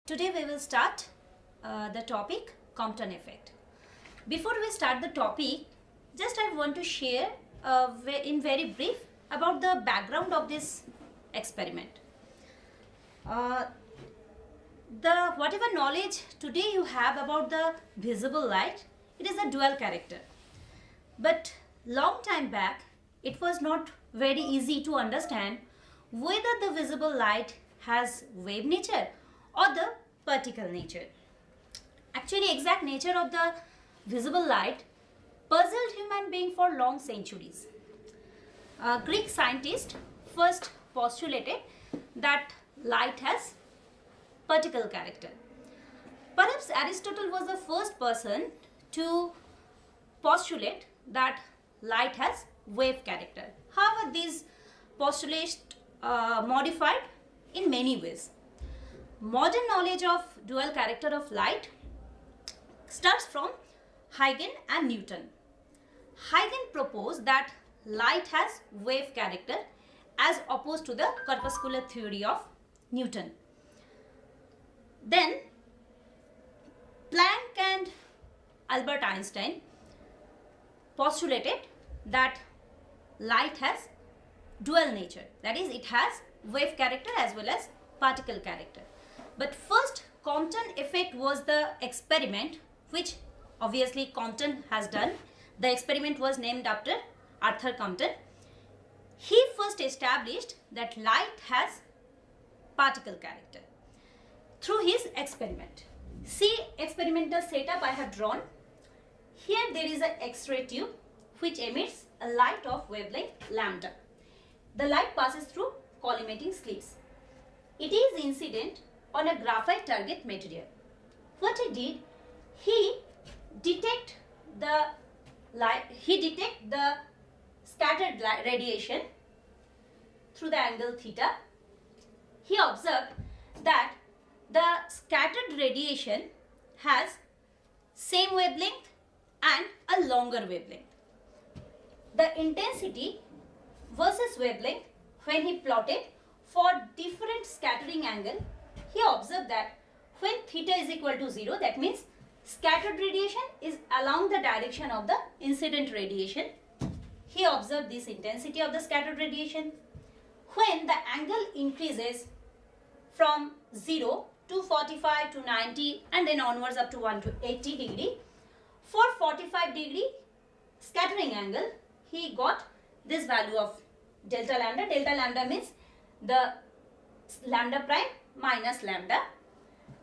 Today we will start the topic Crompton effect. Before we start the topic, just I want to share in very brief about the background of this experiment. Whatever knowledge today you have about the visible light, it is a dual character. But long time back, it was not very easy to understand whether the visible light has wave nature or the particle nature. Actually, exact nature of the visible light puzzled human being for long centuries. Greek scientists first postulated that light has particle character. Perhaps Aristotle was the first person to postulate that light has wave character. However, these postulates modified in many ways. Modern knowledge of dual character of light starts from Huygens and Newton. Huygens proposed that light has wave character as opposed to the corpuscular theory of Newton. Then Planck and Albert Einstein postulated that light has dual nature, that is, it has wave character as well as particle character. But first, Crompton effect was the experiment which obviously Crompton has done. The experiment was named after Arthur Crompton. He first established that light has particle character through his experiment. See, experimental setup I have drawn. Here there is an X-ray tube which emits a light of wavelength lambda. The light passes through collimating slits. It is incident on a graphite target material. What he did, he detect the scattered radiation through the angle theta. He observed that the scattered radiation has same wavelength and a longer wavelength. The intensity versus wavelength, when he plotted for different scattering angle, he observed that when theta is equal to 0, that means scattered radiation is along the direction of the incident radiation. He observed this intensity of the scattered radiation. When the angle increases from 0 to 45 to 90 and then onwards up to 180 degree, for 45 degree scattering angle, he got this value of delta lambda. Delta lambda means the lambda prime minus lambda,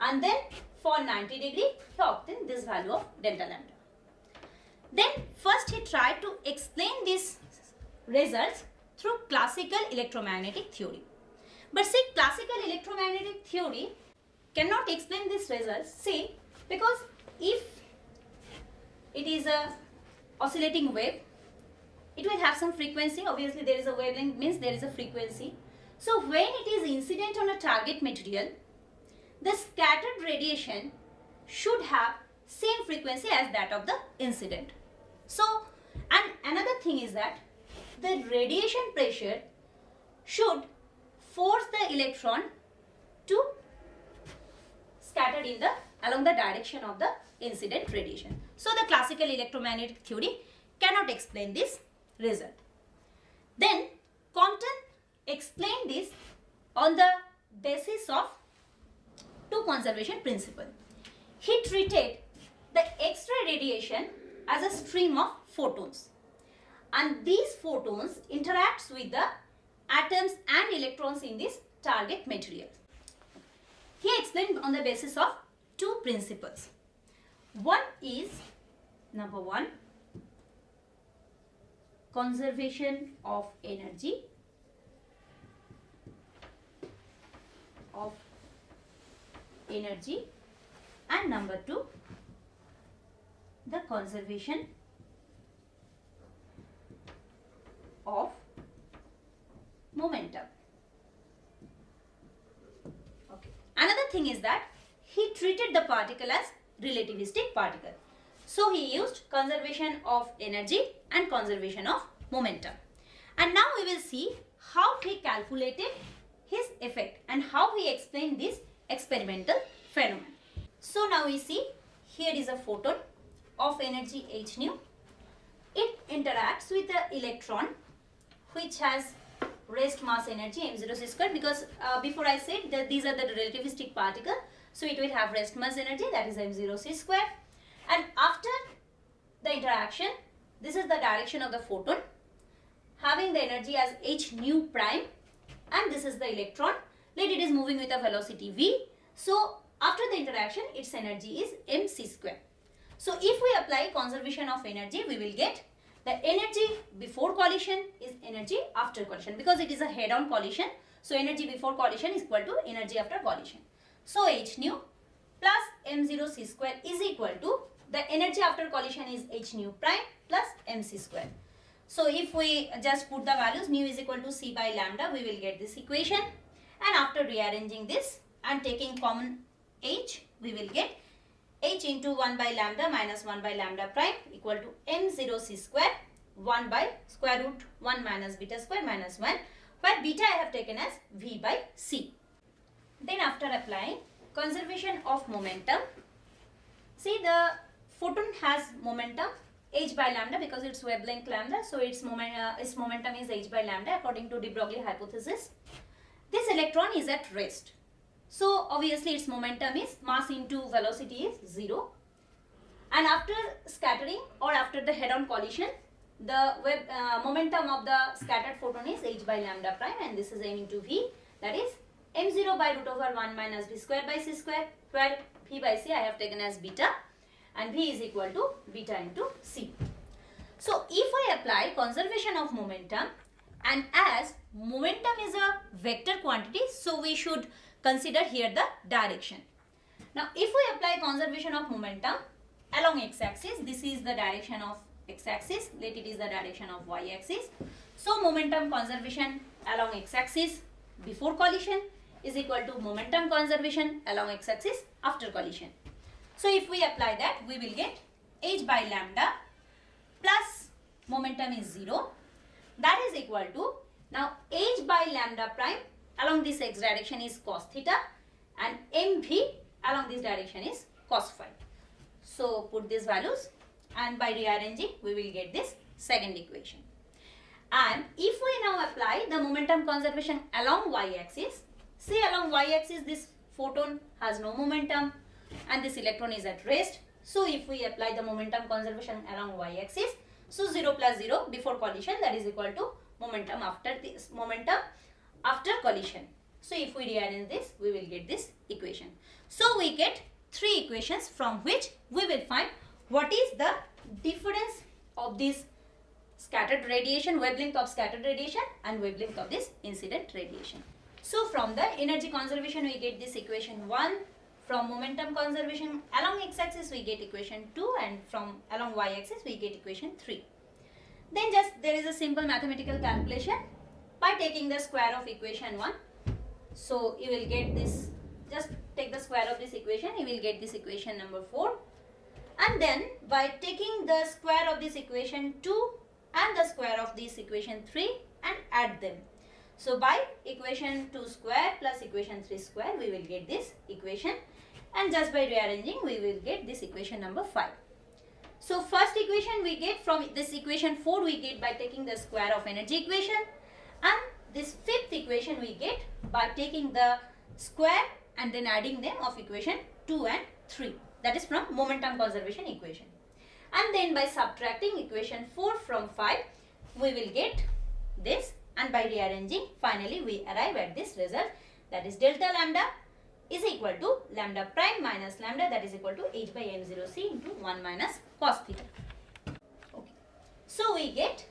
and then for 90 degree he obtained this value of delta lambda. Then first he tried to explain these results through classical electromagnetic theory. But see, classical electromagnetic theory cannot explain these results. See, because if it is a oscillating wave, it will have some frequency. Obviously there is a wavelength, means there is a frequency. So when it is incident on a target material, the scattered radiation should have same frequency as that of the incident. So, and another thing is that the radiation pressure should force the electron to scatter along the direction of the incident radiation. So the classical electromagnetic theory cannot explain this result. Then Crompton explained this on the basis of two conservation principles. He treated the X-ray radiation as a stream of photons, and these photons interacts with the atoms and electrons in this target material. He explained on the basis of two principles. One is, number one, conservation of energy and number two, the conservation of momentum. Okay. Another thing is that he treated the particle as relativistic particle. So he used conservation of energy and conservation of momentum. And now we will see how he calculated his effect and how he explained this experimental phenomenon. So now we see here is a photon of energy h nu. It interacts with the electron which has rest mass energy m0 square, because before I said that these are the relativistic particle, so it will have rest mass energy, that is m0 square. And after the interaction, this is the direction of the photon having the energy as h nu prime, and this is the electron. Let it is moving with a velocity v. So after the interaction, its energy is mc square. So if we apply conservation of energy, we will get the energy before collision is energy after collision, because it is a head-on collision. So energy before collision is equal to energy after collision. So h nu plus m0 c square is equal to the energy after collision is h nu prime plus mc square. So if we just put the values, nu is equal to c by lambda, we will get this equation. And after rearranging this and taking common h, we will get h into 1 by lambda minus 1 by lambda prime equal to m0 c square 1 by square root 1 minus beta square minus 1, where beta I have taken as v by c. Then after applying conservation of momentum, see the photon has momentum h by lambda because its wavelength lambda, so its momentum is h by lambda according to de Broglie hypothesis. This electron is at rest. So obviously its momentum is mass into velocity is 0. And after scattering or after the head-on collision, the momentum of the scattered photon is h by lambda prime, and this is m into v, that is m0 by root over 1 minus v square by c square, where v by c I have taken as beta and v is equal to beta into c. So if I apply conservation of momentum, and as momentum is a vector quantity, so we should consider here the direction. Now if we apply conservation of momentum along x-axis, this is the direction of x-axis, let it is the direction of y-axis. So momentum conservation along x-axis before collision is equal to momentum conservation along x-axis after collision. So if we apply that, we will get h by lambda plus momentum is 0, that is equal to, now h by lambda prime along this x direction is cos theta and mv along this direction is cos phi. So put these values and by rearranging we will get this second equation. And if we now apply the momentum conservation along y-axis, see along y-axis this photon has no momentum and this electron is at rest. So if we apply the momentum conservation along y-axis, so 0 plus 0 before collision, that is equal to momentum after collision. So if we rearrange this, we will get this equation. So we get three equations from which we will find what is the difference of this scattered radiation, wavelength of scattered radiation and wavelength of this incident radiation. So from the energy conservation we get this equation 1, from momentum conservation along x-axis we get equation 2, and from along y-axis we get equation 3. Then just there is a simple mathematical calculation by taking the square of equation 1. So you will get this, just take the square of this equation, you will get this equation number 4. And then by taking the square of this equation 2 and the square of this equation 3 and add them. So by equation 2 square plus equation 3 square we will get this equation, and just by rearranging we will get this equation number 5. So first equation we get from this equation 4 we get by taking the square of energy equation, and this fifth equation we get by taking the square and then adding them of equation 2 and 3, that is from momentum conservation equation. And then by subtracting equation 4 from 5 we will get this, and by rearranging finally we arrive at this result, that is delta lambda is equal to lambda prime minus lambda, that is equal to h by m0c into 1 minus cos theta. Okay. So we get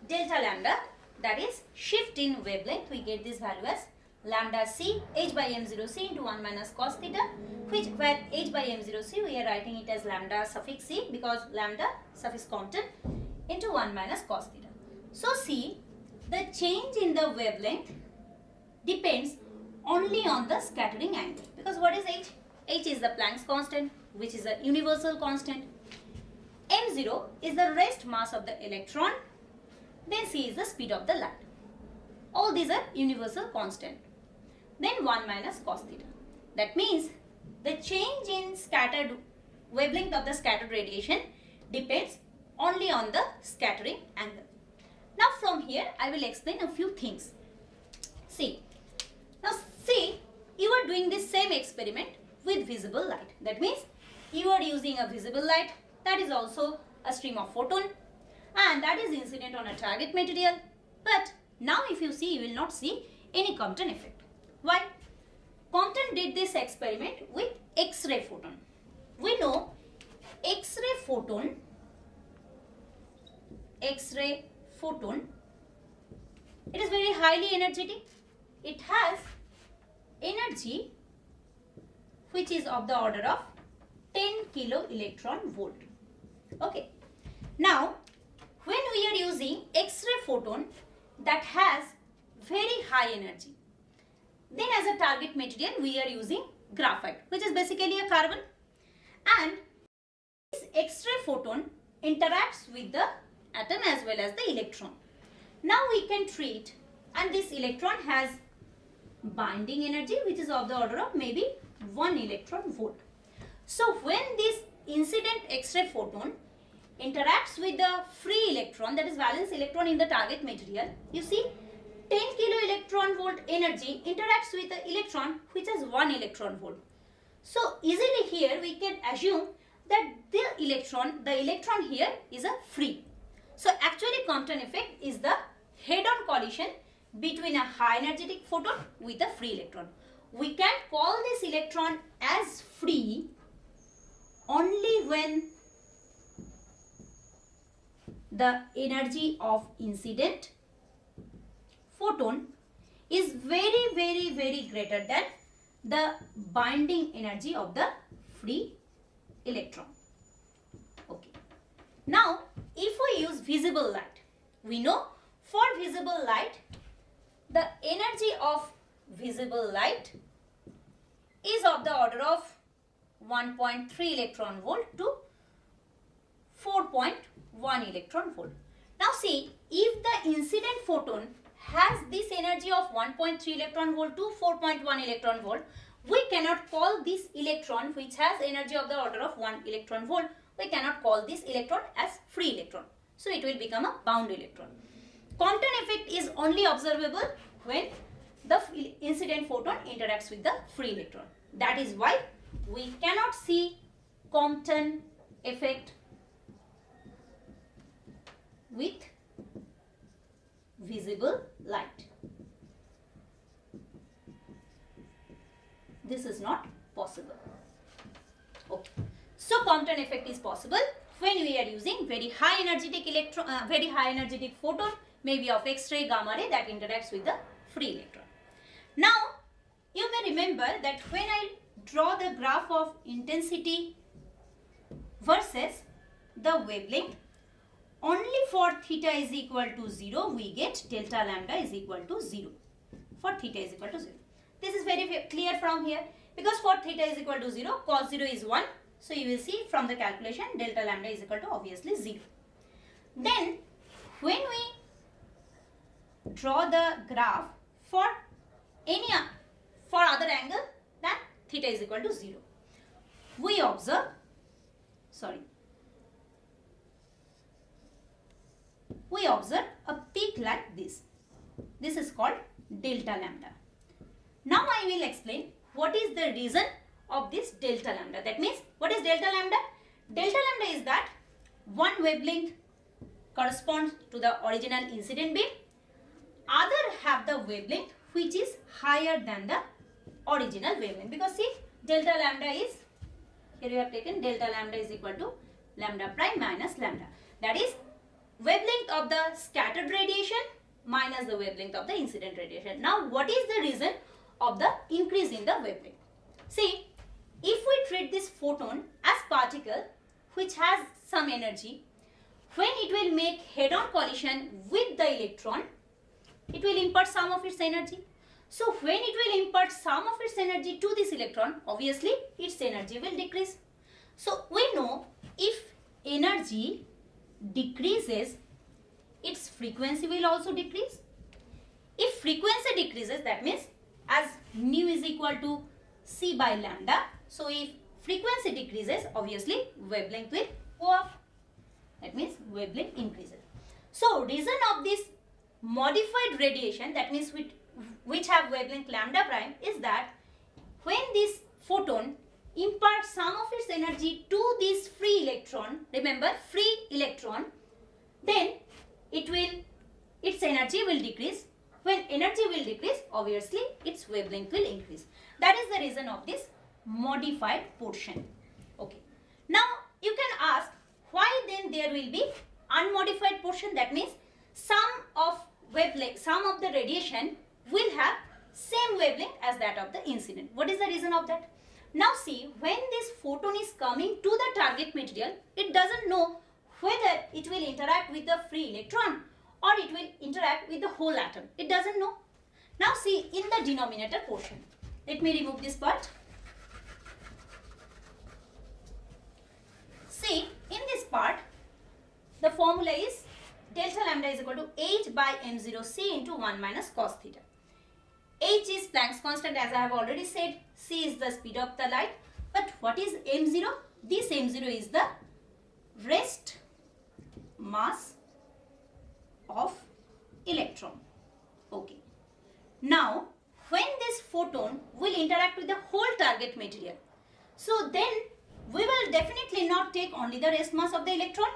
delta lambda, that is shift in wavelength, we get this value as lambda c h by m0c into 1 minus cos theta, which where h by m0c we are writing it as lambda suffix c because lambda suffix Crompton into 1 minus cos theta. So see, the change in the wavelength depends only on the scattering angle, because what is h? H is the Planck's constant, which is a universal constant. m0 is the rest mass of the electron, then c is the speed of the light. All these are universal constant. Then 1 minus cos theta. That means the change in scattered wavelength of the scattered radiation depends only on the scattering angle. Now from here I will explain a few things. Now see, you are doing this same experiment with visible light. That means you are using a visible light that is also a stream of photon and that is incident on a target material. But now if you see, you will not see any Crompton effect. Why? Crompton did this experiment with X-ray photon. We know X-ray photon, it is very highly energetic. It has energy which is of the order of 10 kilo electron volt. Okay. Now, when we are using X-ray photon that has very high energy, then as a target material we are using graphite, which is basically a carbon, and this X-ray photon interacts with the atom as well as the electron. Now we can treat, and this electron has binding energy which is of the order of maybe 1 electron volt. So when this incident X-ray photon interacts with the free electron, that is valence electron in the target material, you see 10 kilo electron volt energy interacts with the electron which has 1 electron volt. So easily here we can assume that the electron here is a free. So actually Crompton effect is the head-on collision between a high energetic photon with a free electron. We can call this electron as free only when the energy of incident photon is very greater than the binding energy of the free electron. Okay. Now, if we use visible light, we know for visible light, the energy of visible light is of the order of 1.3 electron volt to 4.1 electron volt. Now see, if the incident photon has this energy of 1.3 electron volt to 4.1 electron volt, we cannot call this electron which has energy of the order of 1 electron volt, we cannot call this electron as free electron. So it will become a bound electron. Crompton effect is only observable when the incident photon interacts with the free electron. That is why we cannot see Crompton effect with visible light. This is not possible. Okay. So Crompton effect is possible when we are using very high energetic photon, maybe of X-ray, gamma ray, that interacts with the free electron. Now you may remember that when I draw the graph of intensity versus the wavelength, only for theta is equal to 0 we get delta lambda is equal to 0 for theta is equal to 0. This is very clear from here, because for theta is equal to 0, cos 0 is 1. So you will see from the calculation delta lambda is equal to obviously 0. Then when we draw the graph for other angle than theta is equal to 0, we observe a peak like this. This is called delta lambda. Now I will explain what is the reason of this delta lambda. That means, what is delta lambda? Delta lambda is that one wavelength corresponds to the original incident beam, other have the wavelength which is higher than the original wavelength. Because see, delta lambda is, here we have taken delta lambda is equal to lambda prime minus lambda. That is wavelength of the scattered radiation minus the wavelength of the incident radiation. Now what is the reason of the increase in the wavelength? See, if we treat this photon as particle which has some energy, when it will make head-on collision with the electron, it will impart some of its energy. So when it will impart some of its energy to this electron, obviously its energy will decrease. So we know if energy decreases, its frequency will also decrease. If frequency decreases, that means as nu is equal to c by lambda. So if frequency decreases, obviously wavelength will go up. That means wavelength increases. So reason of this modified radiation, that means which have wavelength lambda prime, is that when this photon imparts some of its energy to this free electron, remember free electron, then its energy will decrease. When energy will decrease, obviously its wavelength will increase. That is the reason of this modified portion. Okay. Now you can ask, why then there will be unmodified portion? That means some of the radiation will have same wavelength as that of the incident. What is the reason of that? Now see, when this photon is coming to the target material, it doesn't know whether it will interact with the free electron or it will interact with the whole atom. It doesn't know. Now see, in the denominator portion, let me remove this part. See, in this part, the formula is delta lambda is equal to h by m0 c into 1 minus cos theta. H is Planck's constant, as I have already said. C is the speed of the light. But what is m0? This m0 is the rest mass of electron. Okay. Now, when this photon will interact with the whole target material, so then we will definitely not take only the rest mass of the electron.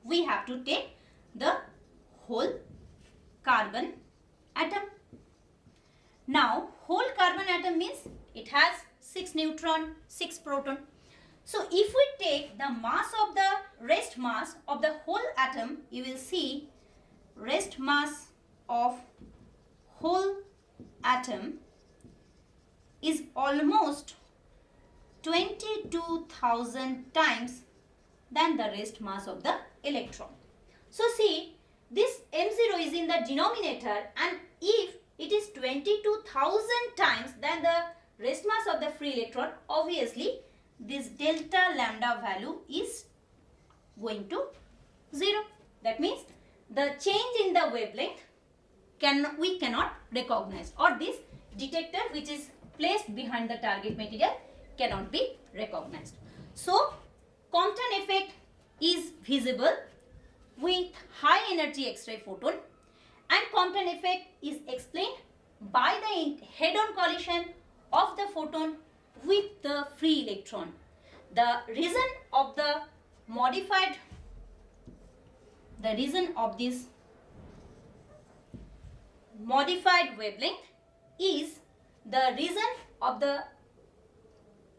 We have to take the whole carbon atom. Now, whole carbon atom means it has 6 neutron, 6 proton. So, if we take the mass of the rest mass of the whole atom, you will see rest mass of whole atom is almost 22,000 times than the rest mass of the electron. So see, this m0 is in the denominator, and if it is 22,000 times than the rest mass of the free electron, obviously this delta lambda value is going to 0. That means the change in the wavelength we cannot recognize, or this detector which is placed behind the target material cannot be recognized. So Crompton effect is visible with high energy X-ray photon, and Crompton effect is explained by the head-on collision of the photon with the free electron. The reason of the modified, the reason of this modified wavelength is the reason of the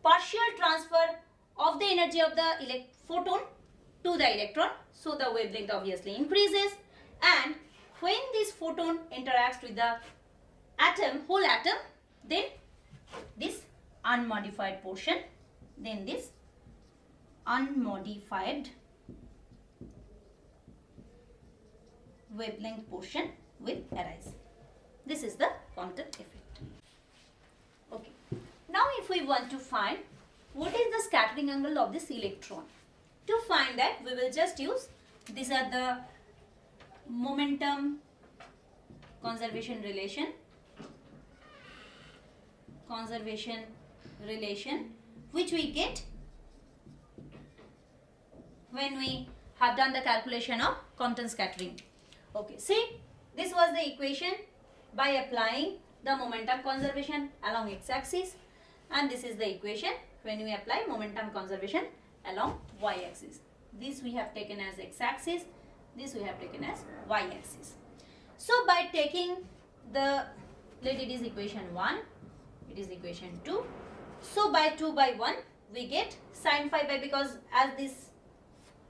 partial transfer of the energy of the photon to the electron. So the wavelength obviously increases, and when this photon interacts with the atom, whole atom, then this unmodified portion, then this unmodified wavelength portion will arise. This is the Crompton effect. Okay. Now if we want to find what is the scattering angle of this electron, to find that we will just use, these are the momentum conservation relation which we get when we have done the calculation of Crompton scattering. Okay, see, this was the equation by applying the momentum conservation along x-axis, and this is the equation when we apply momentum conservation along y-axis. This we have taken as x-axis, this we have taken as y-axis. So by taking the, let it is equation 1, it is equation 2. So by 2 by 1 we get sin phi by, because as this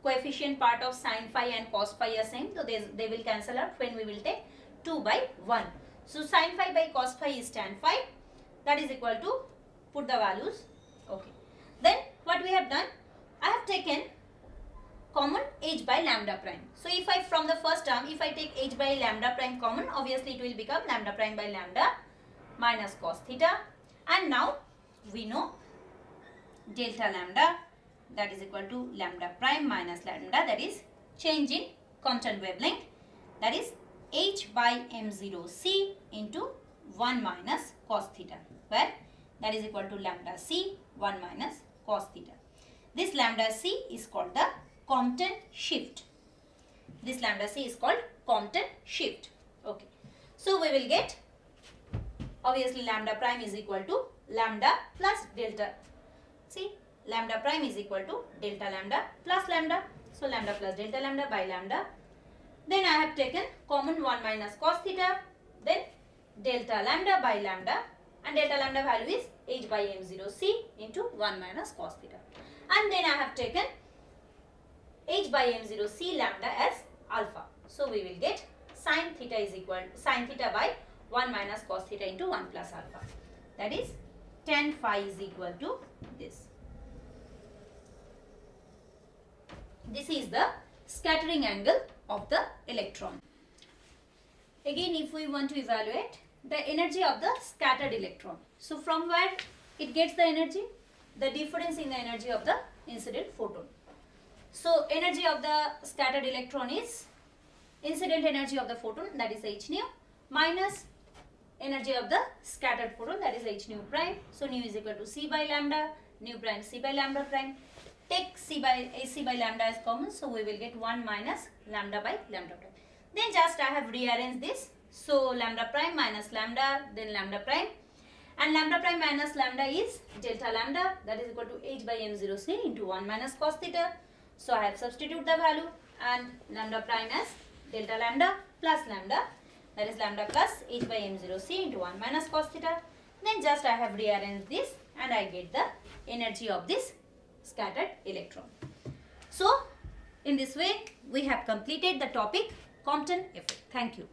coefficient part of sin phi and cos phi are same, so they will cancel out when we will take 2 by 1. So sin phi by cos phi is tan phi, that is equal to, put the values. Okay. Then what we have done, I have taken common h by lambda prime. So if I, from the first term, if I take h by lambda prime common, obviously it will become lambda prime by lambda minus cos theta. And now we know delta lambda, that is equal to lambda prime minus lambda, that is change in Crompton wavelength, that is h by m0 c into 1 minus cos theta, where that is equal to lambda c 1 minus cos theta. This lambda c is called the Crompton shift. This lambda c is called Crompton shift. Okay. So we will get, obviously lambda prime is equal to lambda plus delta. See, lambda prime is equal to delta lambda plus lambda. So lambda plus delta lambda by lambda. Then I have taken common 1 minus cos theta. Then delta lambda by lambda. And delta lambda value is h by m0c into 1 minus cos theta. And then I have taken h by m0c lambda as alpha. So we will get sin theta is equal to sin theta by 1 minus cos theta into 1 plus alpha. That is tan phi is equal to this. This is the scattering angle of the electron. Again, if we want to evaluate the energy of the scattered electron. So from where it gets the energy? The difference in the energy of the incident photon. So energy of the scattered electron is incident energy of the photon, that is h nu, minus energy of the scattered photon, that is h nu prime. So nu is equal to c by lambda, nu prime c by lambda prime. Take c by ac by lambda as common, so we will get 1 minus lambda by lambda prime. Then just I have rearranged this. So lambda prime minus lambda, then lambda prime, and lambda prime minus lambda is delta lambda, that is equal to h by m0c into 1 minus cos theta. So I have substituted the value, and lambda prime as delta lambda plus lambda, that is lambda plus h by m0c into 1 minus cos theta. Then just I have rearranged this and I get the energy of this scattered electron. So in this way we have completed the topic Crompton effect. Thank you.